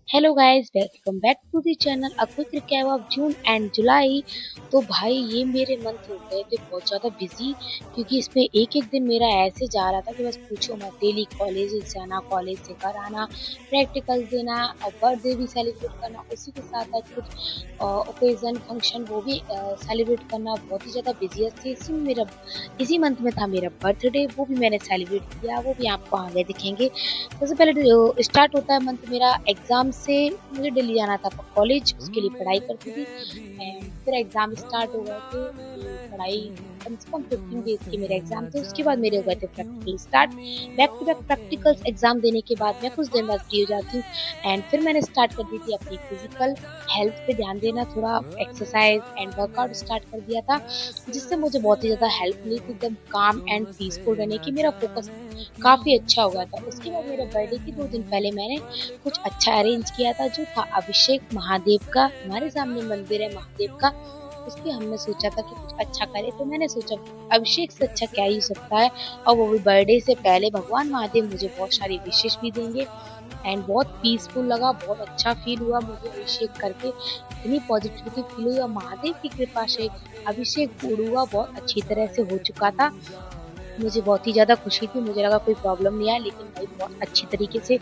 Hello guys, welcome back to the channel. A quick recap of June and July. तो भाई ये मेरे month हो गए थे बहुत ज़्यादा बिजी, क्योंकि इसमें एक एक दिन मेरा ऐसे जा रहा था कि बस पूछो मत। डेली कॉलेज जाना, कॉलेज से घर आना, प्रैक्टिकल्स देना और बर्थडे भी सेलिब्रेट करना, उसी के साथ आज कुछ ओकेजन फंक्शन वो भी सेलिब्रेट करना। बहुत ही ज़्यादा बिजीएस्ट थी। इसी मंथ में था मेरा बर्थडे, वो भी मैंने सेलिब्रेट किया, वो भी आपको आगे दिखेंगे। सबसे पहले जो स्टार्ट होता है मंथ मेरा एग्जाम से। मुझे दिल्ली जाना था कॉलेज, उसके लिए पढ़ाई करती थी। एंड फिर एग्जाम स्टार्ट हो गए थे, पढ़ाई कम से कम 15 डेज के मेरे एग्जाम थे। उसके बाद मेरे हो गए थे practical start. Back to back practicals exam देने के बाद मैं कुछ दिन बाद फ्री हो जाती हूँ। एंड फिर मैंने स्टार्ट कर दी थी अपनी फिजिकल हेल्थ पे ध्यान देना, थोड़ा एक्सरसाइज एंड वर्कआउट स्टार्ट कर दिया था, जिससे मुझे बहुत ही ज़्यादा हेल्प मिली थी एकदम काम एंड पीसफुल रहने की। मेरा फोकस काफ़ी अच्छा हो गया था। उसके बाद मेरे बर्थडे के 2 दिन पहले मैंने कुछ अच्छा अरेंज किया था, जो था अभिषेक महादेव का। हमारे सामने मंदिर है महादेव का, उसके हमने सोचा था कि कुछ अच्छा करें। तो मैंने सोचा अभिषेक से अच्छा क्या ही सकता है, और वो भी बर्थडे से पहले। भगवान महादेव मुझे बहुत सारी विशेष भी देंगे। एंड बहुत पीसफुल लगा, बहुत अच्छा फील हुआ मुझे अभिषेक करके। इतनी पॉजिटिविटी फील हुई, और महादेव की कृपा से अभिषेक पूर्ण हुआ बहुत अच्छी तरह से हो चुका था। मुझे बहुत ही ज़्यादा खुशी थी, मुझे लगा कोई प्रॉब्लम नहीं आया, लेकिन भाई बहुत अच्छी तरीके से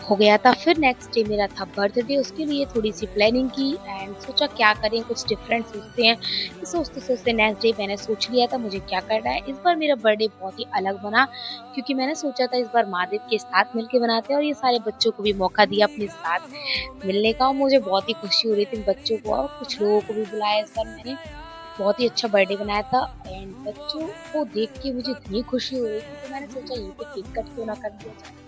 हो गया था। फिर नेक्स्ट डे मेरा था बर्थडे, उसके लिए थोड़ी सी प्लानिंग की एंड सोचा क्या करें, कुछ डिफरेंट सोचते हैं। सोचते सोचते नेक्स्ट डे मैंने सोच लिया था मुझे क्या करना है। इस बार मेरा बर्थडे बहुत ही अलग बना, क्योंकि मैंने सोचा था इस बार महादेव के साथ मिलके बनाते हैं, और ये सारे बच्चों को भी मौका दिया अपने साथ मिलने का। और मुझे बहुत ही खुशी हो रही थी बच्चों को, और कुछ लोगों को भी बुलाया। इस बार मैंने बहुत ही अच्छा बर्थडे बनाया था, एंड बच्चों को देख के मुझे इतनी खुशी हो रही थी, तो मैंने सोचा यहीं पे केक कट क्यों ना कर दिया जाए।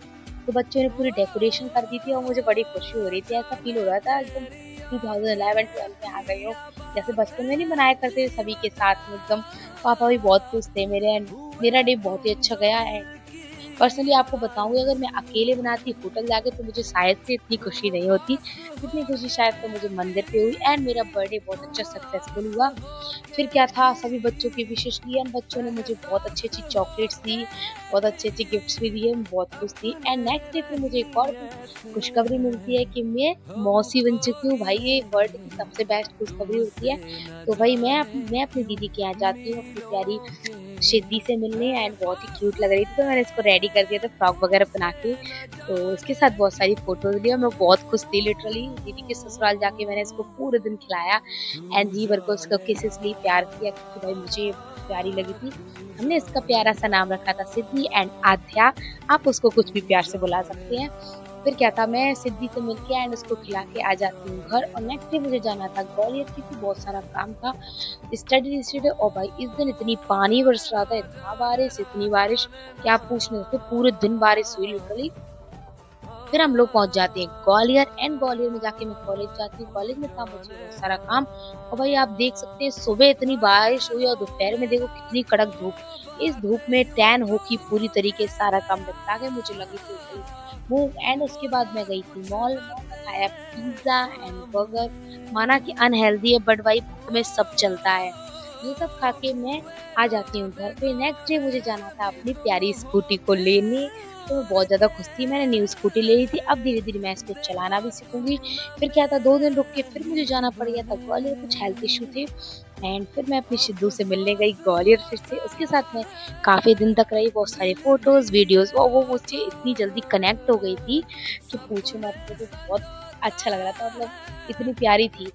तो बच्चों ने पूरी डेकोरेशन कर दी थी, और मुझे बड़ी खुशी हो रही थी। ऐसा फील हो रहा था एकदम 2011-12 में आ गई हो, जैसे बचपन में नहीं मनाया करते थे सभी के साथ में एकदम। पापा भी बहुत खुश थे मेरे, and मेरा डे बहुत ही अच्छा गया है। पर्सनली आपको बताऊंगी, अगर मैं अकेले बनाती होटल जाके तो मुझे शायद से इतनी खुशी नहीं होती जितनी खुशी शायद तो मुझे मंदिर पे हुई। एंड मेरा बर्थडे बहुत अच्छा सक्सेसफुल हुआ। फिर क्या था, सभी बच्चों की विशेष ली, एंड बच्चों ने मुझे बहुत अच्छी अच्छी चॉकलेट्स दी, बहुत अच्छे अच्छे गिफ्ट्स भी दिए। मैं बहुत खुश थी। एंड नेक्स्ट डे फिर मुझे एक और खुशखबरी मिलती है कि मैं मौसी बन चुकी हूँ। भाई ये वर्ल्ड की सबसे बेस्ट खुशखबरी होती है। तो भाई मैं अपनी दीदी के यहाँ जाती हूँ, अपनी प्यारी सिद्धि से मिलने। एंड बहुत ही क्यूट लग रही थी, तो मैंने इसको रेडी कर दिया था फ्रॉक वगैरह बना के। तो उसके साथ बहुत सारी फोटोज ली, और मैं बहुत खुश थी। लिटरली दीदी के ससुराल जाके मैंने इसको पूरे दिन खिलाया, एंड जी भर को उसको किसेस ली, प्यार किया, क्योंकि भाई मुझे प्यारी लगी थी। हमने इसका प्यारा सा नाम रखा था सिद्धि एंड आध्या। आप उसको कुछ भी प्यार से बुला सकते हैं। फिर क्या था, मैं सिद्धि से मिलके एंड उसको खिला के आ जाती हूँ घर। और नेक्स्ट डे मुझे जाना था ग्वालियर, क्योंकि बहुत सारा काम था, स्टडी। और भाई इस दिन इतनी पानी बरस रहा था, इतना बारिश, इतनी बारिश कि आप पूछ नहीं सकते। पूरे दिन बारिश हुई लिटरली। फिर हम लोग पहुंच जाते हैं ग्वालियर, एंड ग्वालियर में जाके मैं कॉलेज जाती हूँ। कॉलेज में था मुझे बहुत सारा काम। और भाई आप देख सकते हैं सुबह इतनी बारिश हुई, और दोपहर में देखो कितनी कड़क धूप। इस धूप में टैन होके पूरी तरीके से सारा काम निपटा के मुझे लगी थी वो। एंड उसके बाद मैं गई थी मॉल में, खाया पिज्जा एंड बर्गर। माना कि अनहेल्दी है, बट भाई में सब चलता है। ये सब खा के मैं आ जाती हूँ घर पे। नेक्स्ट डे मुझे जाना था अपनी प्यारी स्कूटी को लेने, तो मैं बहुत ज़्यादा खुश थी। मैंने न्यू स्कूटी ले ली थी, अब धीरे धीरे मैं इसको चलाना भी सीखूंगी। फिर क्या था, 2 दिन रुक के फिर मुझे जाना पड़ गया था ग्वालियर, कुछ हेल्थ इशू थे। एंड फिर मैं अपनी सिद्धू से मिलने गई ग्वालियर फिर से। उसके साथ मैं काफ़ी दिन तक रही, बहुत सारे फोटोज वीडियोज, वो मुझसे इतनी जल्दी कनेक्ट हो गई थी कि पूछो मत। मुझे बहुत अच्छा लग रहा था, मतलब इतनी प्यारी थी।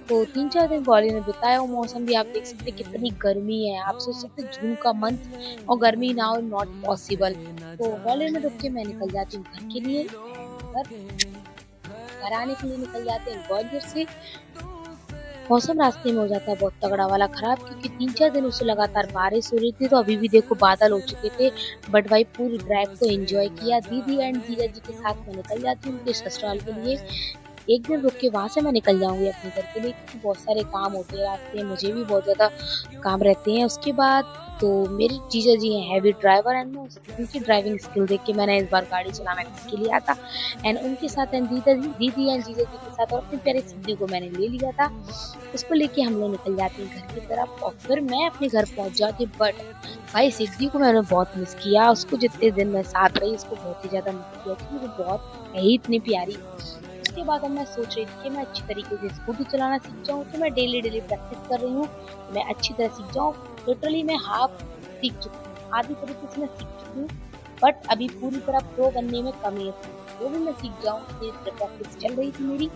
तो 3-4 दिन ग्वालियर में बिताया। और मौसम भी आप देख सकते हैं कितनी गर्मी है, आप सोच सकते हैं जून का मंथ और गर्मी ना हो, नॉट पॉसिबल। तो ग्वालियर में रुक के मैं निकल जाती हूँ घर के लिए। घर आने के लिए निकल जाते हैं ग्वालियर से। मौसम रास्ते में हो जाता है बहुत तगड़ा वाला खराब, क्योंकि 3-4 दिनों से लगातार बारिश हो रही थी। तो अभी भी देखो बादल हो चुके थे, बट भाई पूरी ड्राइव को एंजॉय किया। दीदी एंड जीजा जी के साथ मैं निकल जाती हूँ उनके ससुराल के लिए। एक दिन रुक के वहां से मैं निकल जाऊंगी अपने घर के लिए, क्योंकि बहुत सारे काम होते हैं रास्ते में, मुझे भी बहुत ज्यादा काम रहते हैं। उसके बाद तो मेरे जीजा जी हैं हैवी ड्राइवर, एंड उनकी ड्राइविंग स्किल देख के मैंने इस बार गाड़ी चलाना के लिए आता। एंड उनके साथ एंड दीदी एंड जीजा जी के साथ और अपनी प्यारी सिद्धि को मैंने ले लिया था। उसको लेके हम लोग निकल जाते हैं घर की तरफ, और फिर मैं अपने घर पहुंच जाती। बट भाई सिद्धि को मैंने बहुत मिस किया, उसको जितने दिन मैं साथ रही उसको बहुत ही ज्यादा मिस किया, क्योंकि वो बहुत है ही इतनी प्यारी। उसके बाद अब मैं सोच रही थी कि मैं अच्छी तरीके से स्कूटी चलाना सीख जाऊँ, तो मैं डेली प्रैक्टिस कर रही हूँ, मैं अच्छी तरह सीख जाऊँ। लिटरली मैं हाफ सीख चुकी हूँ, आधी तरीके से मैं सीख चुकी हूँ, बट अभी पूरी तरह प्रो बनने में कमी है, वो भी मैं सीख जाऊँ, ये प्रैक्टिस चल रही थी मेरी।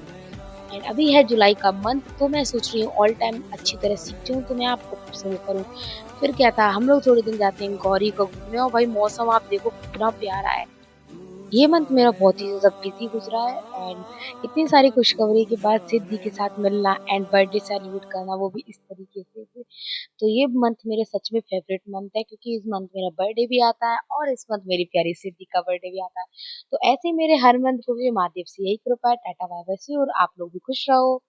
एंड अभी है जुलाई का मंथ, तो मैं सोच रही हूँ ऑल टाइम अच्छी तरह सीख जाऊँ, तो मैं आपको शुरू करूँ। फिर क्या था, हम लोग थोड़े दिन जाते हैं गौरी को घूमने, और भाई मौसम आप देखो कितना प्यारा है। ये मंथ मेरा बहुत ही ज़्यादा बिज़ी गुज़रा है, एंड इतनी सारी खुशखबरी के बाद सिद्धि के साथ मिलना एंड बर्थडे सेलिब्रेट करना, वो भी इस तरीके से। तो ये मंथ मेरे सच में फ़ेवरेट मंथ है, क्योंकि इस मंथ मेरा बर्थडे भी आता है और इस मंथ मेरी प्यारी सिद्धि का बर्थडे भी आता है। तो ऐसे ही मेरे हर मंथ को भी महादेव से यही कृपा है। Tata bye bye, see you, और आप लोग भी खुश रहो।